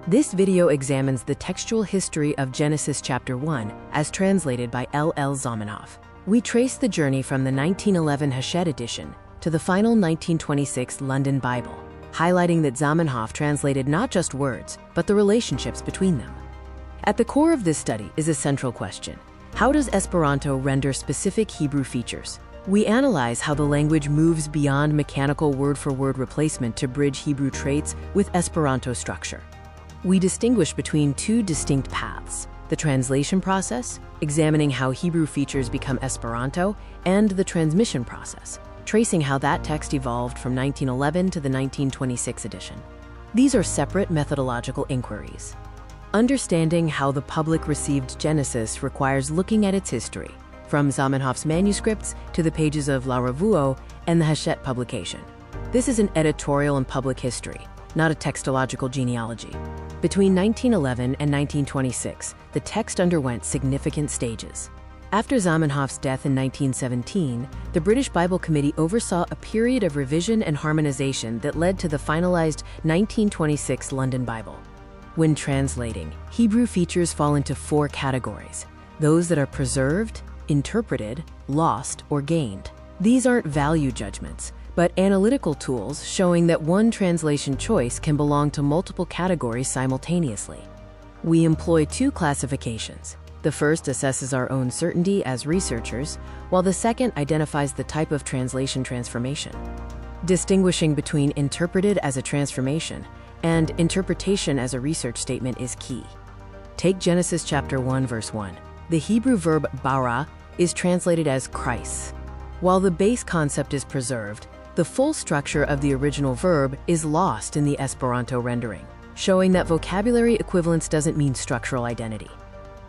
This video examines the textual history of Genesis chapter 1 as translated by L.L. Zamenhof. We trace the journey from the 1911 Hachette edition to the final 1926 London Bible, highlighting that Zamenhof translated not just words, but the relationships between them. At the core of this study is a central question: how does Esperanto render specific Hebrew features? We analyze how the language moves beyond mechanical word-for-word replacement to bridge Hebrew traits with Esperanto structure. We distinguish between two distinct paths: the translation process, examining how Hebrew features become Esperanto, and the transmission process, tracing how that text evolved from 1911 to the 1926 edition. These are separate methodological inquiries. Understanding how the public received Genesis requires looking at its history, from Zamenhof's manuscripts to the pages of La Revue and the Hachette publication. This is an editorial and public history, not a textological genealogy. Between 1911 and 1926, the text underwent significant stages. After Zamenhof's death in 1917, the British Bible Committee oversaw a period of revision and harmonization that led to the finalized 1926 London Bible. When translating, Hebrew features fall into four categories: those that are preserved, interpreted, lost, or gained. These aren't value judgments, but analytical tools showing that one translation choice can belong to multiple categories simultaneously. We employ two classifications. The first assesses our own certainty as researchers, while the second identifies the type of translation transformation. Distinguishing between interpreted as a transformation and interpretation as a research statement is key. Take Genesis chapter 1, verse 1. The Hebrew verb bārāʻ is translated as Christ. While the base concept is preserved, the full structure of the original verb is lost in the Esperanto rendering, showing that vocabulary equivalence doesn't mean structural identity.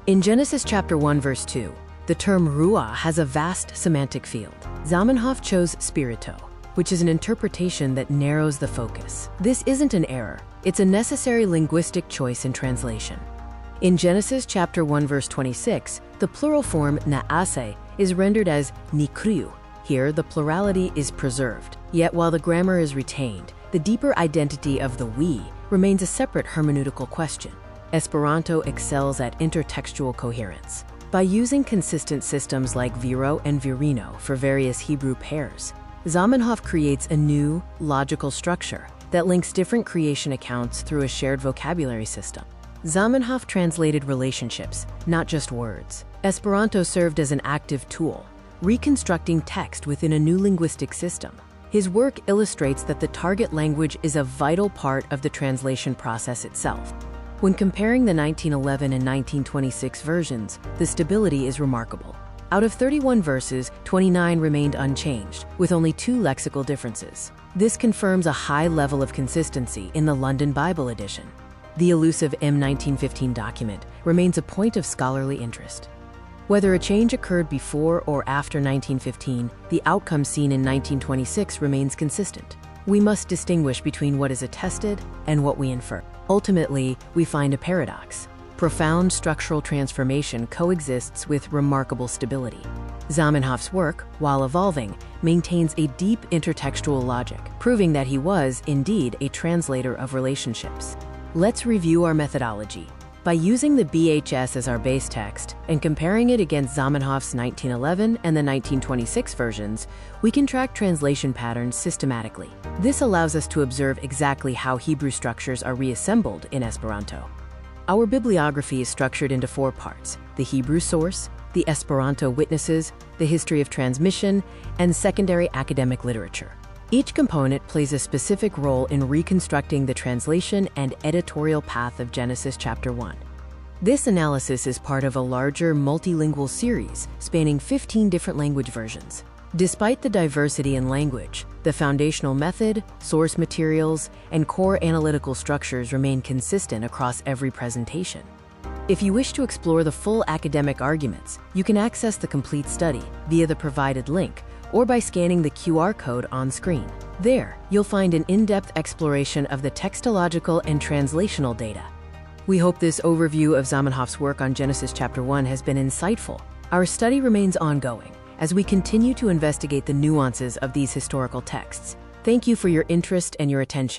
In Genesis chapter 1, verse 2, the term rûaḥ has a vast semantic field. Zamenhof chose spirito, which is an interpretation that narrows the focus. This isn't an error, it's a necessary linguistic choice in translation. In Genesis chapter 1, verse 26, the plural form naʻăśeh is rendered as nikriu. Here, the plurality is preserved. Yet while the grammar is retained, the deeper identity of the we remains a separate hermeneutical question. Esperanto excels at intertextual coherence. By using consistent systems like viro and virino for various Hebrew pairs, Zamenhof creates a new, logical structure that links different creation accounts through a shared vocabulary system. Zamenhof translated relationships, not just words. Esperanto served as an active tool, reconstructing text within a new linguistic system. His work illustrates that the target language is a vital part of the translation process itself. When comparing the 1911 and 1926 versions, the stability is remarkable. Out of 31 verses, 29 remained unchanged, with only 2 lexical differences. This confirms a high level of consistency in the London Bible edition. The elusive M1915 document remains a point of scholarly interest. Whether a change occurred before or after 1915, the outcome seen in 1926 remains consistent. We must distinguish between what is attested and what we infer. Ultimately, we find a paradox. Profound structural transformation coexists with remarkable stability. Zamenhof's work, while evolving, maintains a deep intertextual logic, proving that he was, indeed, a translator of relationships. Let's review our methodology. By using the BHS as our base text and comparing it against Zamenhof's 1911 and the 1926 versions, we can track translation patterns systematically. This allows us to observe exactly how Hebrew structures are reassembled in Esperanto. Our bibliography is structured into 4 parts: the Hebrew source, the Esperanto witnesses, the history of transmission, and secondary academic literature. Each component plays a specific role in reconstructing the translation and editorial path of Genesis chapter 1. This analysis is part of a larger multilingual series spanning 15 different language versions. Despite the diversity in language, the foundational method, source materials, and core analytical structures remain consistent across every presentation. If you wish to explore the full academic arguments, you can access the complete study via the provided link or by scanning the QR code on screen. There, you'll find an in-depth exploration of the textological and translational data. We hope this overview of Zamenhof's work on Genesis chapter 1 has been insightful. Our study remains ongoing as we continue to investigate the nuances of these historical texts. Thank you for your interest and your attention.